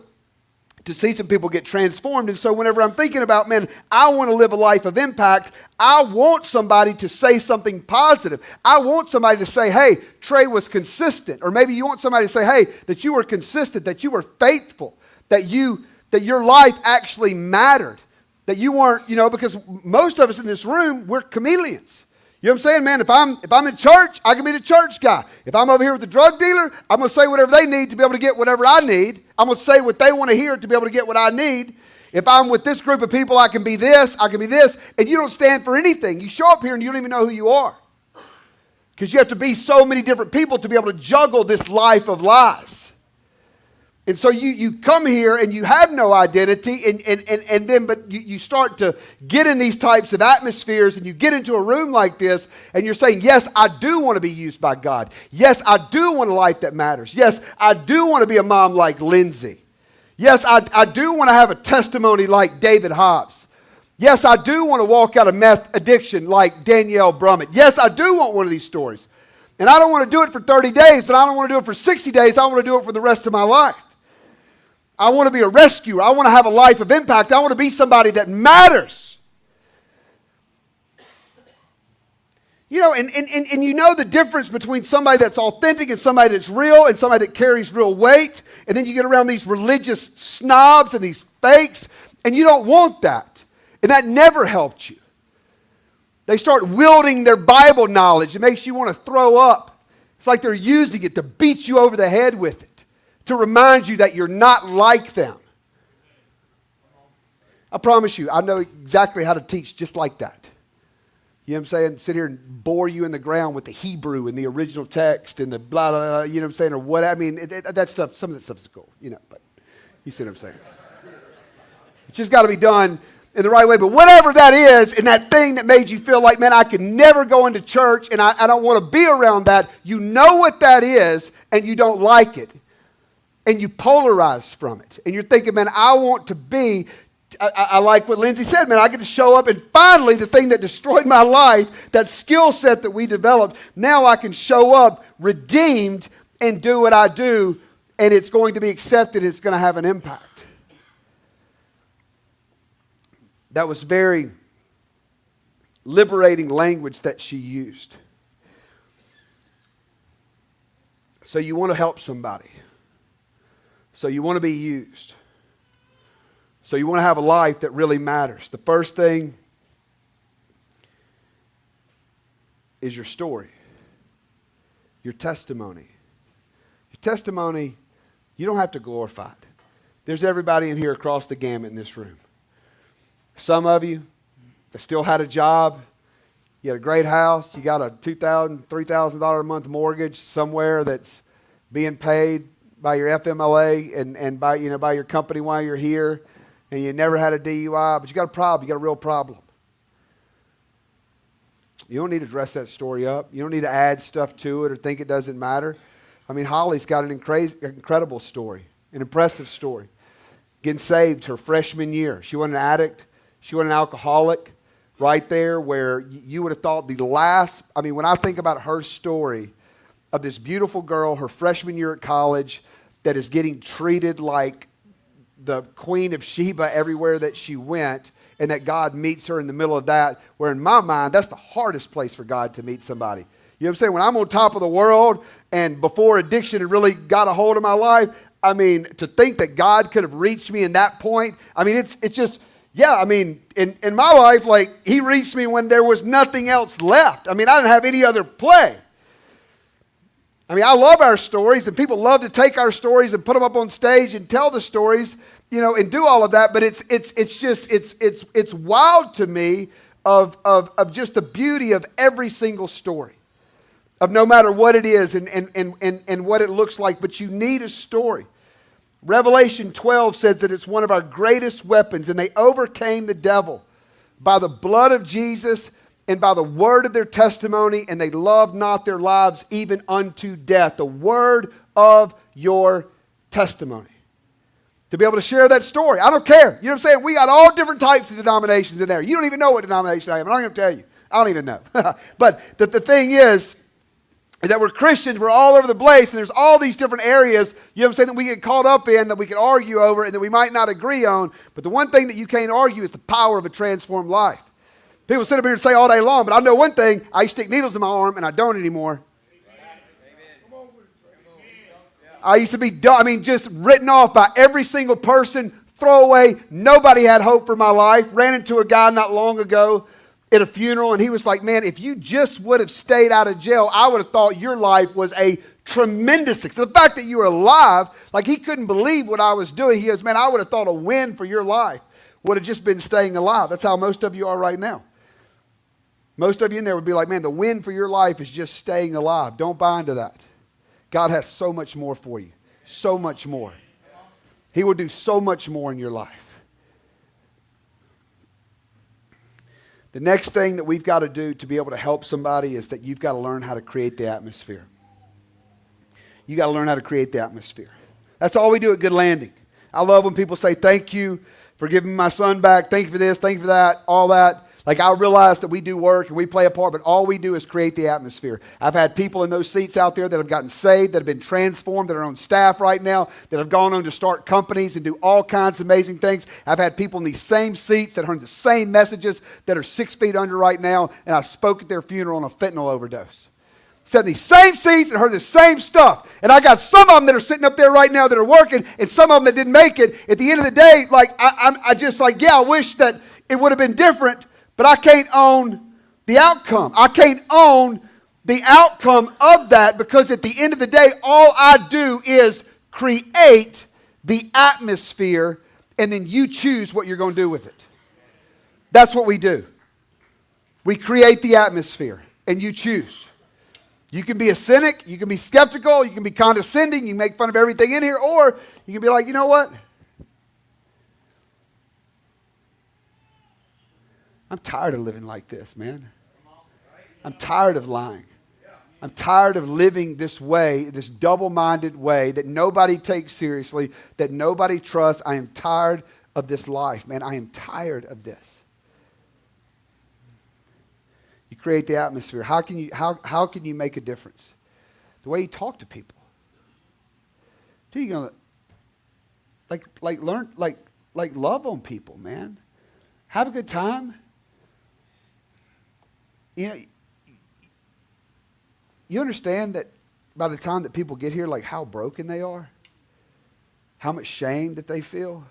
to see some people get transformed. And so whenever I'm thinking about, man, I want to live a life of impact, I want somebody to say something positive. I want somebody to say, hey, Trey was consistent. Or maybe you want somebody to say, hey, that you were consistent, that you were faithful, that your life actually mattered, that you weren't, because most of us in this room, we're chameleons. You know what I'm saying, man? If I'm in church, I can be the church guy. If I'm over here with the drug dealer, I'm going to say whatever they need to be able to get whatever I need. I'm going to say what they want to hear to be able to get what I need. If I'm with this group of people, I can be this, and you don't stand for anything. You show up here and you don't even know who you are. Because you have to be so many different people to be able to juggle this life of lies. And so you come here and you have no identity, and then you start to get in these types of atmospheres, and you get into a room like this, and you're saying, yes, I do want to be used by God. Yes, I do want a life that matters. Yes, I do want to be a mom like Lindsay. Yes, I do want to have a testimony like David Hobbs. Yes, I do want to walk out of meth addiction like Danielle Brummett. Yes, I do want one of these stories. And I don't want to do it for 30 days, and I don't want to do it for 60 days. I want to do it for the rest of my life. I want to be a rescuer. I want to have a life of impact. I want to be somebody that matters. And you know the difference between somebody that's authentic and somebody that's real and somebody that carries real weight. And then you get around these religious snobs and these fakes, and you don't want that. And that never helped you. They start wielding their Bible knowledge. It makes you want to throw up. It's like they're using it to beat you over the head with it, to remind you that you're not like them. I promise you, I know exactly how to teach just like that. You know what I'm saying? Sit here and bore you in the ground with the Hebrew and the original text and the blah, blah, blah, you know what I'm saying? Or what, I mean, that stuff, some of that stuff is cool, but you see what I'm saying? It's just got to be done in the right way. But whatever that is, and that thing that made you feel like, man, I can never go into church and I don't want to be around that, you know what that is and you don't like it. And you polarize from it. And you're thinking, man, I want to be I like what Lindsay said, man. I get to show up, and finally, the thing that destroyed my life, that skill set that we developed, now I can show up redeemed and do what I do, and it's going to be accepted. It's going to have an impact. That was very liberating language that she used. So you want to help somebody. So you want to be used. So you want to have a life that really matters. The first thing is your story, your testimony. Your testimony, you don't have to glorify it. There's everybody in here across the gamut in this room. Some of you that still had a job, you had a great house, you got a $2,000, $3,000 a month mortgage somewhere that's being paid by your FMLA and by your company while you're here, and you never had a DUI, but you got a problem, you got a real problem. You don't need to dress that story up. You don't need to add stuff to it or think it doesn't matter. I mean, Holly's got an incredible story, an impressive story. Getting saved her freshman year. She wasn't an addict. She wasn't an alcoholic. Right there where you would have thought when I think about her story of this beautiful girl, her freshman year at college, that is getting treated like the Queen of Sheba everywhere that she went, and that God meets her in the middle of that, where in my mind, that's the hardest place for God to meet somebody. You know what I'm saying? When I'm on top of the world, and before addiction had really got a hold of my life, I mean, to think that God could have reached me in that point, I mean, it's just... Yeah, I mean, in my life, like, he reached me when there was nothing else left. I mean, I didn't have any other play. I mean, I love our stories, and people love to take our stories and put them up on stage and tell the stories, and do all of that. But it's wild to me of just the beauty of every single story, of no matter what it is and what it looks like. But you need a story. Revelation 12 says that it's one of our greatest weapons, and they overcame the devil by the blood of Jesus and by the word of their testimony, and they loved not their lives even unto death. The word of your testimony. To be able to share that story. I don't care. You know what I'm saying? We got all different types of denominations in there. You don't even know what denomination I am. I'm not going to tell you. I don't even know. But the thing is that we're Christians, we're all over the place, and there's all these different areas, you know what I'm saying, that we get caught up in, that we can argue over, and that we might not agree on. But the one thing that you can't argue is the power of a transformed life. People sit up here and say all day long, but I know one thing, I used to stick needles in my arm, and I don't anymore. I used to be, just written off by every single person, throwaway. Nobody had hope for my life. Ran into a guy not long ago at a funeral, and he was like, man, if you just would have stayed out of jail, I would have thought your life was a tremendous success. The fact that you were alive, like, he couldn't believe what I was doing. He goes, man, I would have thought a win for your life would have just been staying alive. That's how most of you are right now. Most of you in there would be like, man, the win for your life is just staying alive. Don't buy into that. God has so much more for you. So much more. He will do so much more in your life. The next thing that we've got to do to be able to help somebody is that you've got to learn how to create the atmosphere. You got to learn how to create the atmosphere. That's all we do at Good Landing. I love when people say, thank you for giving me my son back. Thank you for this. Thank you for that. All that. Like, I realize that we do work and we play a part, but all we do is create the atmosphere. I've had people in those seats out there that have gotten saved, that have been transformed, that are on staff right now, that have gone on to start companies and do all kinds of amazing things. I've had people in these same seats that heard the same messages that are 6 feet under right now, and I spoke at their funeral on a fentanyl overdose. Sat in these same seats and heard the same stuff. And I got some of them that are sitting up there right now that are working, and some of them that didn't make it. At the end of the day, like, I just like, yeah, I wish that it would have been different, but I can't own the outcome. I can't own the outcome of that, because at the end of the day, all I do is create the atmosphere, and then you choose what you're going to do with it. That's what we do. We create the atmosphere, and you choose. You can be a cynic, you can be skeptical, you can be condescending, you can make fun of everything in here, or you can be like, you know what? I'm tired of living like this, man. I'm tired of lying. I'm tired of living this way, this double-minded way that nobody takes seriously, that nobody trusts. I am tired of this life. Man, I am tired of this. You create the atmosphere. How can you make a difference? The way you talk to people. Dude, you're gonna learn love on people, man. Have a good time. You know, you understand that by the time that people get here, like how broken they are, how much shame that they feel.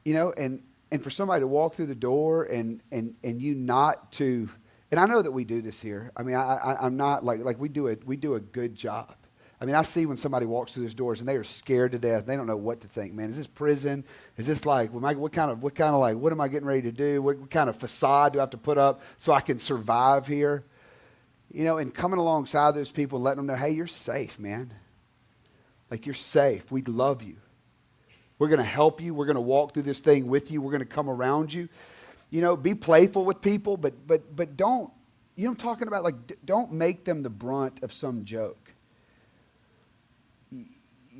You know, and for somebody to walk through the door and you not to, and I know that we do this here. I mean, I'm not like we do a good job. I mean, I see when somebody walks through those doors and they are scared to death. They don't know what to think, man. Is this prison? Is this like, what kind of like, what am I getting ready to do? What kind of facade do I have to put up so I can survive here? You know, and coming alongside those people and letting them know, hey, you're safe, man. Like, you're safe. We love you. We're going to help you. We're going to walk through this thing with you. We're going to come around you. You know, be playful with people, but don't, you know what I'm talking about? Like, don't make them the brunt of some joke.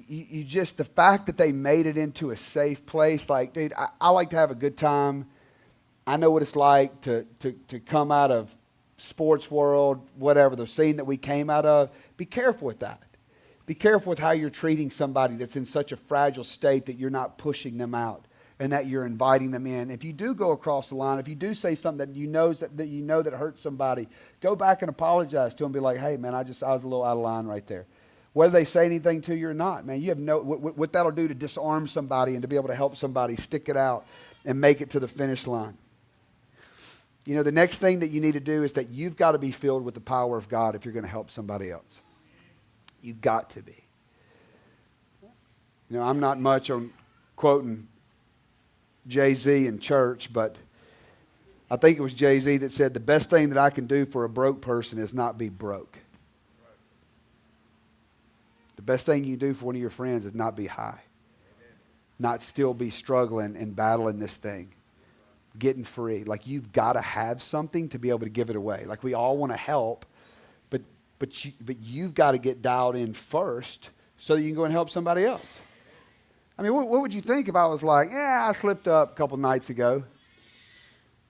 You just, the fact that they made it into a safe place, like, dude, I like to have a good time. I know what it's like to come out of sports world, whatever, the scene that we came out of. Be careful with that. Be careful with how you're treating somebody that's in such a fragile state that you're not pushing them out and that you're inviting them in. If you do go across the line, if you do say something that you know that hurts somebody, go back and apologize to them. Be like, hey, man, I was a little out of line right there. Whether they say anything to you or not, man, you have no, what that'll do to disarm somebody and to be able to help somebody stick it out and make it to the finish line. You know, the next thing that you need to do is that you've got to be filled with the power of God if you're going to help somebody else. You've got to be. You know, I'm not much on quoting Jay-Z in church, but I think it was Jay-Z that said, the best thing that I can do for a broke person is not be broke. The best thing you do for one of your friends is not be high. Not still be struggling and battling this thing. Getting free. Like, you've got to have something to be able to give it away. Like, we all want to help, but you've got to get dialed in first so that you can go and help somebody else. I mean, what would you think if I was like, yeah, I slipped up a couple nights ago.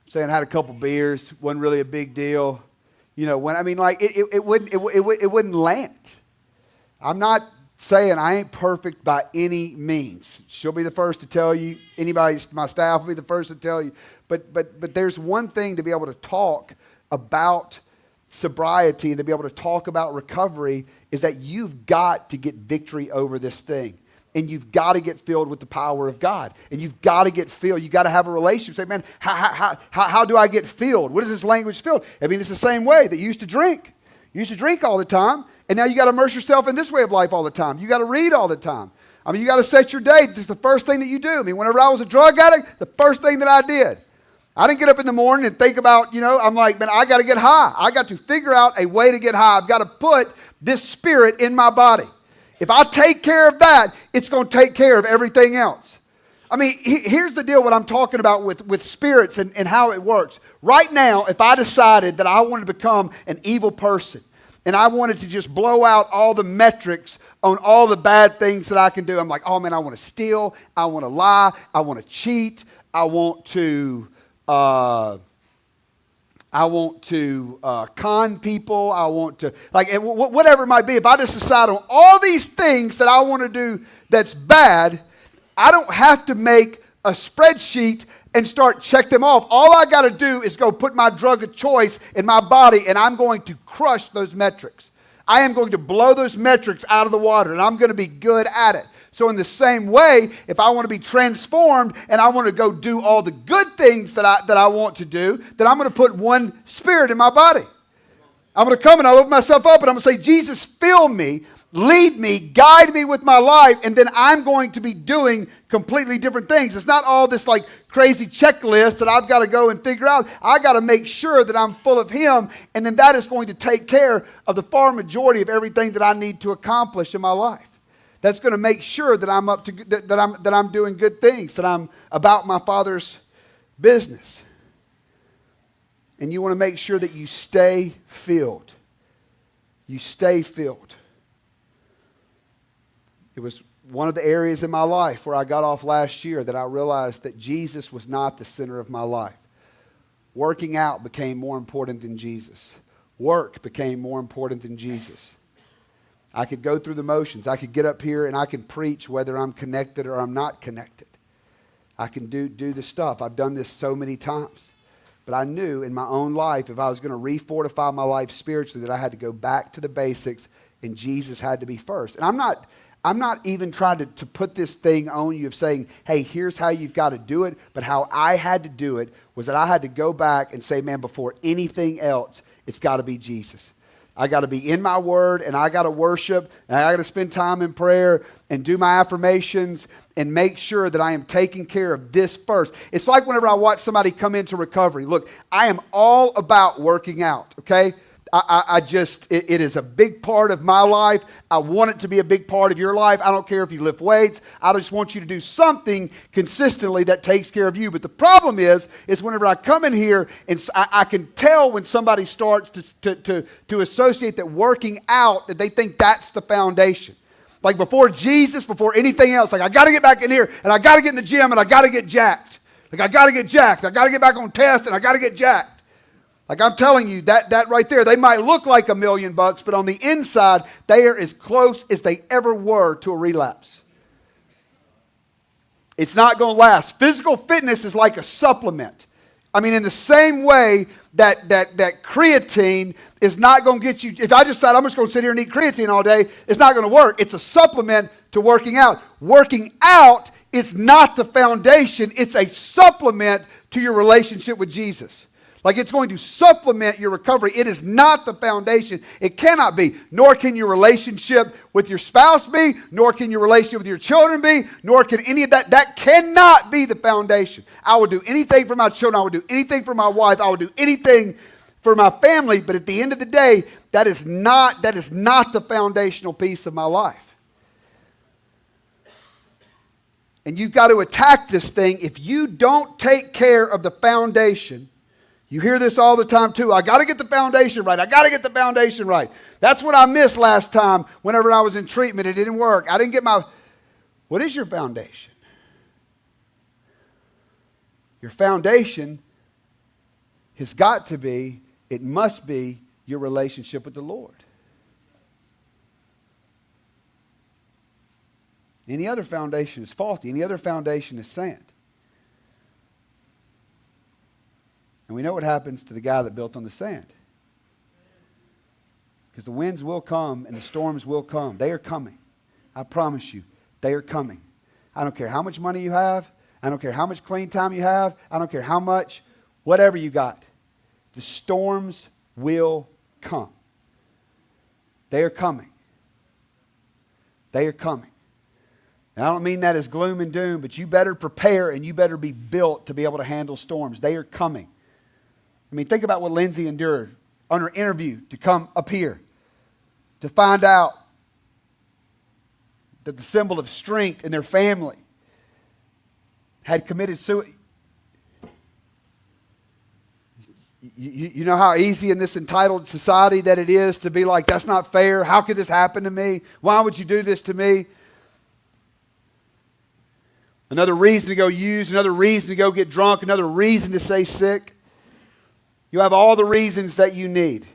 Saying I had a couple beers, wasn't really a big deal. You know, when I mean, like, it wouldn't land. I'm not saying I ain't perfect by any means. She'll be the first to tell you. Anybody, my staff will be the first to tell you. But there's one thing to be able to talk about sobriety and to be able to talk about recovery is that you've got to get victory over this thing. And you've got to get filled with the power of God. And you've got to get filled. You've got to have a relationship. Say, man, how do I get filled? What is this language filled? I mean, it's the same way that you used to drink. You used to drink all the time. And now you got to immerse yourself in this way of life all the time. You got to read all the time. I mean, you got to set your day. This is the first thing that you do. I mean, whenever I was a drug addict, the first thing that I did, I didn't get up in the morning and think about, I'm like, man, I got to get high. I got to figure out a way to get high. I've got to put this spirit in my body. If I take care of that, it's going to take care of everything else. I mean, here's the deal, what I'm talking about with spirits and how it works. Right now, if I decided that I wanted to become an evil person and I wanted to just blow out all the metrics on all the bad things that I can do, I'm like, oh man, I want to steal, I want to lie, I want to cheat, I want to con people. I want to, like, whatever it might be. If I just decide on all these things that I want to do that's bad, I don't have to make a spreadsheet and start check them off. All I got to do is go put my drug of choice in my body, and I'm going to crush those metrics. I am going to blow those metrics out of the water, and I'm going to be good at it. So in the same way, if I want to be transformed and I want to go do all the good things that I want to do, then I'm going to put one spirit in my body. I'm going to come and I'll open myself up and I'm going to say, Jesus, fill me, lead me, guide me with my life, and then I'm going to be doing completely different things. It's not all this like crazy checklist that I've got to go and figure out. I got to make sure that I'm full of Him, and then that is going to take care of the far majority of everything that I need to accomplish in my life. That's going to make sure that I'm up to that I'm doing good things, that I'm about my Father's business. And you want to make sure that you stay filled. You stay filled. It was one of the areas in my life where I got off last year that I realized that Jesus was not the center of my life. Working out became more important than Jesus. Work became more important than Jesus. I could go through the motions. I could get up here and I can preach whether I'm connected or I'm not connected. I can do the stuff. I've done this so many times. But I knew in my own life, if I was going to refortify my life spiritually, that I had to go back to the basics and Jesus had to be first. And I'm not even trying to put this thing on you of saying, hey, here's how you've got to do it. But how I had to do it was that I had to go back and say, man, before anything else, it's got to be Jesus. I got to be in my word, and I got to worship, and I got to spend time in prayer and do my affirmations and make sure that I am taking care of this first. It's like whenever I watch somebody come into recovery. Look, I am all about working out, okay? It is a big part of my life. I want it to be a big part of your life. I don't care if you lift weights. I just want you to do something consistently that takes care of you. But the problem is whenever I come in here and I can tell when somebody starts to associate that working out, that they think that's the foundation. Like before Jesus, before anything else, like I got to get back in here and I got to get in the gym and I got to get jacked. Like I got to get jacked. I got to get back on test and I got to get jacked. Like I'm telling you, that right there, they might look like $1 million, but on the inside, they are as close as they ever were to a relapse. It's not going to last. Physical fitness is like a supplement. I mean, in the same way that creatine is not going to get you, if I just said I'm just going to sit here and eat creatine all day, it's not going to work. It's a supplement to working out. Working out is not the foundation. It's a supplement to your relationship with Jesus. Like it's going to supplement your recovery. It is not the foundation. It cannot be. Nor can your relationship with your spouse be. Nor can your relationship with your children be. Nor can any of that. That cannot be the foundation. I would do anything for my children. I would do anything for my wife. I would do anything for my family. But at the end of the day, that is not the foundational piece of my life. And you've got to attack this thing. If you don't take care of the foundation, you hear this all the time too. I got to get the foundation right. I got to get the foundation right. That's what I missed last time whenever I was in treatment. It didn't work. I didn't get my... What is your foundation? Your foundation has got to be, it must be your relationship with the Lord. Any other foundation is faulty. Any other foundation is sand. And we know what happens to the guy that built on the sand. Because the winds will come and the storms will come. They are coming. I promise you, they are coming. I don't care how much money you have. I don't care how much clean time you have. I don't care how much, whatever you got. The storms will come. They are coming. They are coming. And I don't mean that as gloom and doom, but you better prepare and you better be built to be able to handle storms. They are coming. I mean, think about what Lindsay endured on her interview to come up here to find out that the symbol of strength in their family had committed suicide. You know how easy in this entitled society that it is to be like, that's not fair. How could this happen to me? Why would you do this to me? Another reason to go use, another reason to go get drunk, another reason to stay sick. You have all the reasons that you need.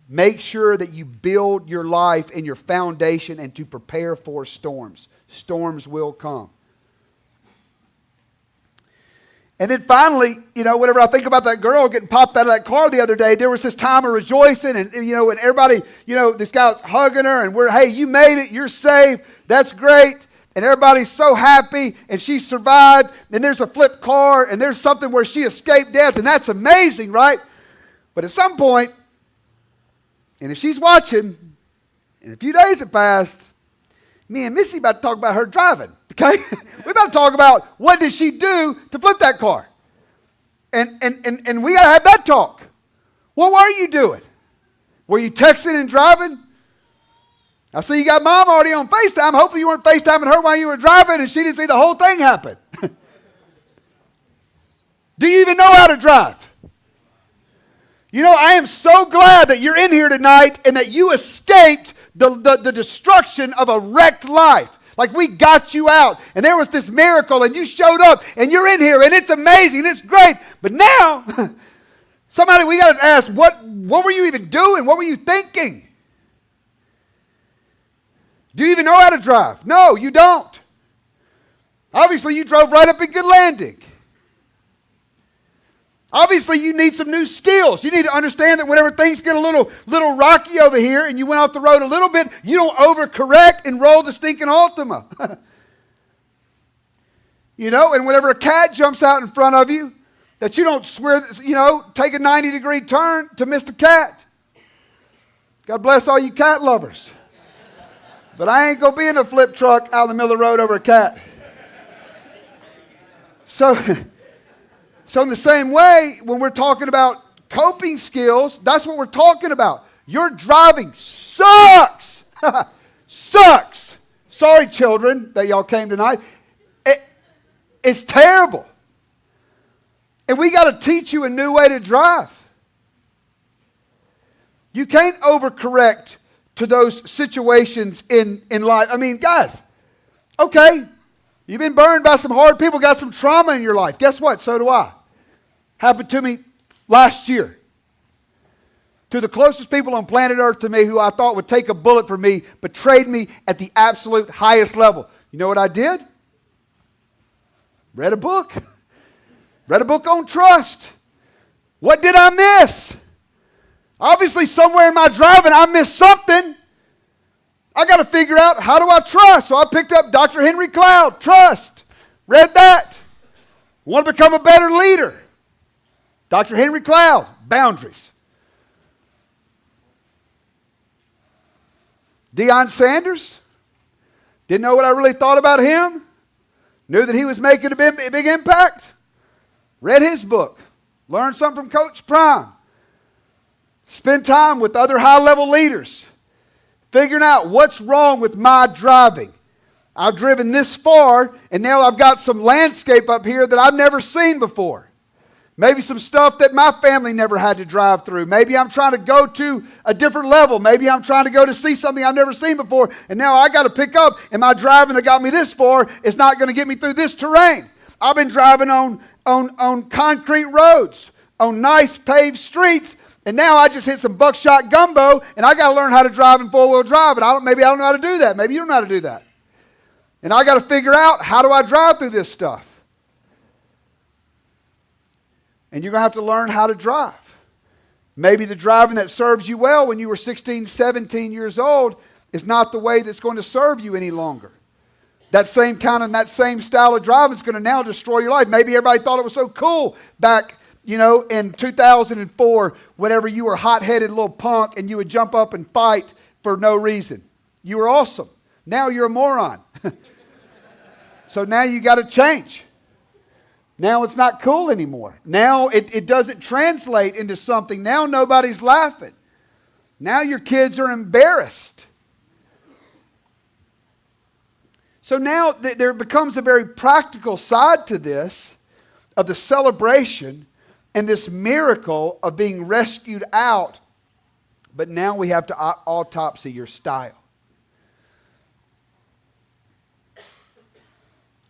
Make sure that you build your life and your foundation and to prepare for storms. Storms will come. And then finally, whenever I think about that girl getting popped out of that car the other day, there was this time of rejoicing and everybody, this guy was hugging her and hey, you made it, you're safe, that's great. And everybody's so happy, and she survived, and there's a flipped car, and there's something where she escaped death, and that's amazing, right? But at some point, and if she's watching, and a few days have passed, me and Missy about to talk about her driving, okay? We're about to talk about what did she do to flip that car. And we got to have that talk. What were you doing? Were you texting and driving? I see you got Mom already on FaceTime. Hopefully you weren't FaceTiming her while you were driving and she didn't see the whole thing happen. Do you even know how to drive? I am so glad that you're in here tonight and that you escaped the destruction of a wrecked life. Like we got you out and there was this miracle and you showed up and you're in here and it's amazing and it's great. But now, somebody, we got to ask, what were you even doing? What were you thinking? Do you even know how to drive? No, you don't. Obviously, you drove right up in Good Landing. Obviously, you need some new skills. You need to understand that whenever things get a little rocky over here and you went off the road a little bit, you don't overcorrect and roll the stinking Altima. You know, and whenever a cat jumps out in front of you, that you don't take a 90-degree turn to miss the cat. God bless all you cat lovers. But I ain't going to be in a flip truck out in the middle of the road over a cat. So in the same way, when we're talking about coping skills, that's what we're talking about. Your driving sucks. Sucks. Sorry, children, that y'all came tonight. It's terrible. And we got to teach you a new way to drive. You can't overcorrect to those situations in life. I mean, guys, okay, you've been burned by some hard people, got some trauma in your life. Guess what? So do I. Happened to me last year. To the closest people on planet Earth to me who I thought would take a bullet for me, betrayed me at the absolute highest level. You know what I did? Read a book. Read a book on trust. What did I miss? Obviously, somewhere in my driving, I missed something. I got to figure out, how do I trust? So I picked up Dr. Henry Cloud, Trust. Read that. Want to become a better leader. Dr. Henry Cloud, Boundaries. Deion Sanders, didn't know what I really thought about him. Knew that he was making a big impact. Read his book. Learned something from Coach Prime. Spend time with other high-level leaders. Figuring out what's wrong with my driving. I've driven this far, and now I've got some landscape up here that I've never seen before. Maybe some stuff that my family never had to drive through. Maybe I'm trying to go to a different level. Maybe I'm trying to go to see something I've never seen before. And now I got to pick up, and my driving that got me this far is not going to get me through this terrain. I've been driving on concrete roads, on nice paved streets, and now I just hit some buckshot gumbo, and I got to learn how to drive in four-wheel drive. And maybe I don't know how to do that. Maybe you don't know how to do that. And I got to figure out, how do I drive through this stuff? And you're going to have to learn how to drive. Maybe the driving that serves you well when you were 16, 17 years old is not the way that's going to serve you any longer. That same kind of, that same style of driving is going to now destroy your life. Maybe everybody thought it was so cool back, in 2004, whenever you were a hot-headed little punk and you would jump up and fight for no reason. You were awesome. Now you're a moron. So now you got to change. Now it's not cool anymore. Now it doesn't translate into something. Now nobody's laughing. Now your kids are embarrassed. So now there becomes a very practical side to this, of the celebration and this miracle of being rescued out. But now we have to autopsy your style.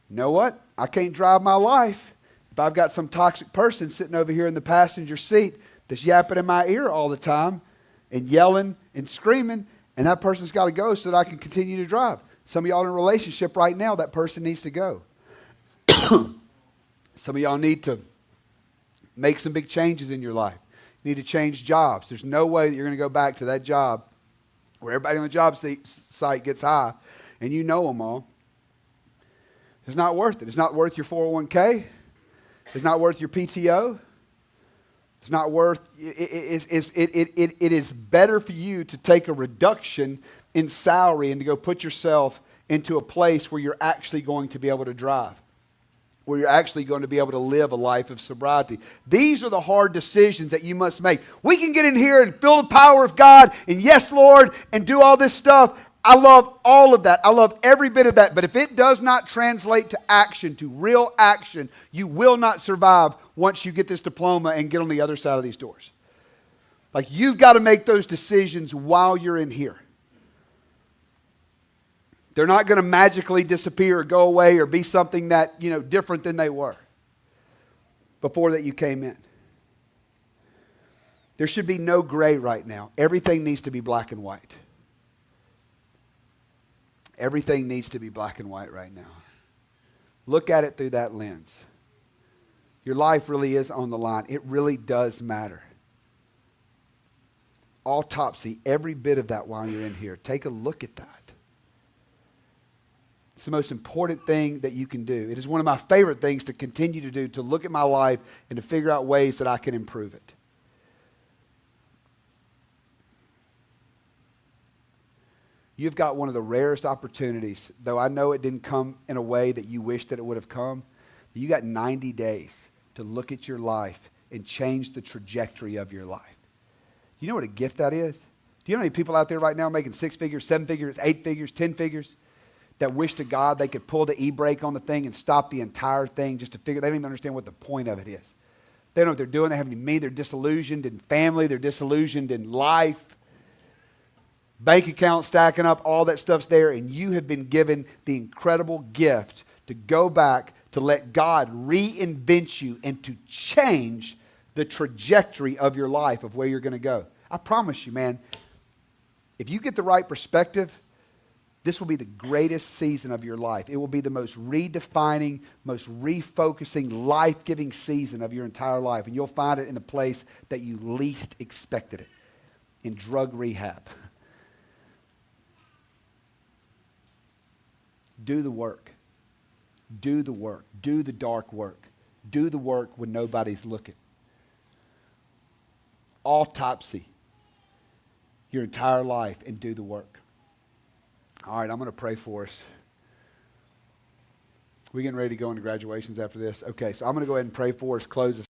You know what? I can't drive my life if I've got some toxic person sitting over here in the passenger seat that's yapping in my ear all the time and yelling and screaming, and that person's got to go so that I can continue to drive. Some of y'all in a relationship right now, that person needs to go. Some of y'all need to make some big changes in your life. You need to change jobs. There's no way that you're going to go back to that job where everybody on the job site gets high, and you know them all. It's not worth it. It's not worth your 401k. It's not worth your PTO. It's not worth it is better for you to take a reduction in salary and to go put yourself into a place where you're actually going to be able to drive, where you're actually going to be able to live a life of sobriety. These are the hard decisions that you must make. We can get in here and feel the power of God and yes, Lord, and do all this stuff. I love all of that. I love every bit of that. But if it does not translate to action, to real action, you will not survive once you get this diploma and get on the other side of these doors. Like, you've got to make those decisions while you're in here. They're not going to magically disappear or go away or be something that, different than they were before that you came in. There should be no gray right now. Everything needs to be black and white. Everything needs to be black and white right now. Look at it through that lens. Your life really is on the line. It really does matter. Autopsy every bit of that while you're in here. Take a look at that. It's the most important thing that you can do. It is one of my favorite things to continue to do, to look at my life and to figure out ways that I can improve it. You've got one of the rarest opportunities, though I know it didn't come in a way that you wish that it would have come. You got 90 days to look at your life and change the trajectory of your life. You know what a gift that is? Do you know how many people out there right now making 6 figures, 7 figures, 8 figures, 10 figures that wish to God they could pull the e-brake on the thing and stop the entire thing just to figure, they don't even understand what the point of it is. They don't know what they're doing. They have any meaning. They're disillusioned in family. They're disillusioned in life. Bank account stacking up, all that stuff's there, and you have been given the incredible gift to go back to let God reinvent you and to change the trajectory of your life, of where you're going to go. I promise you, man, if you get the right perspective, this will be the greatest season of your life. It will be the most redefining, most refocusing, life-giving season of your entire life, and you'll find it in the place that you least expected it, in drug rehab. Do the work. Do the work. Do the dark work. Do the work when nobody's looking. Autopsy your entire life and do the work. All right, I'm going to pray for us. We getting ready to go into graduations after this? Okay, so I'm going to go ahead and pray for us, close us.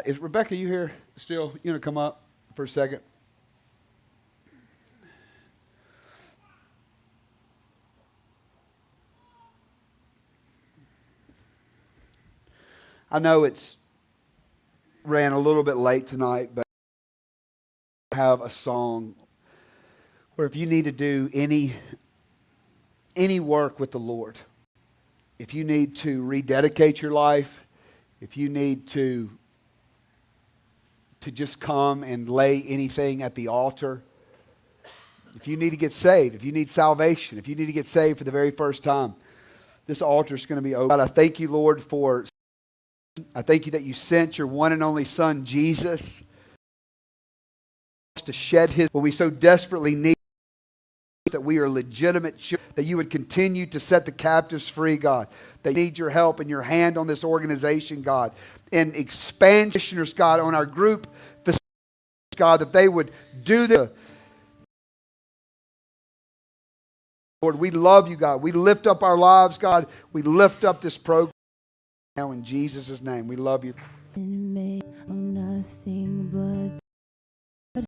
Is Rebecca, you here still? You going to come up for a second? I know it's ran a little bit late tonight, but I have a song where if you need to do any work with the Lord, if you need to rededicate your life, if you need to just come and lay anything at the altar, if you need to get saved, if you need salvation, if you need to get saved for the very first time, this altar is going to be open. God, I thank you, Lord, I thank you that you sent your one and only Son, Jesus, to shed his, when we so desperately need that we are legitimate, that you would continue to set the captives free, God. They need your help and your hand on this organization, God, and expansioners, God, on our group facilities, God, that they would do the Lord, we love you, God. We lift up our lives, God. We lift up this program now in Jesus' name. We love you. Nothing.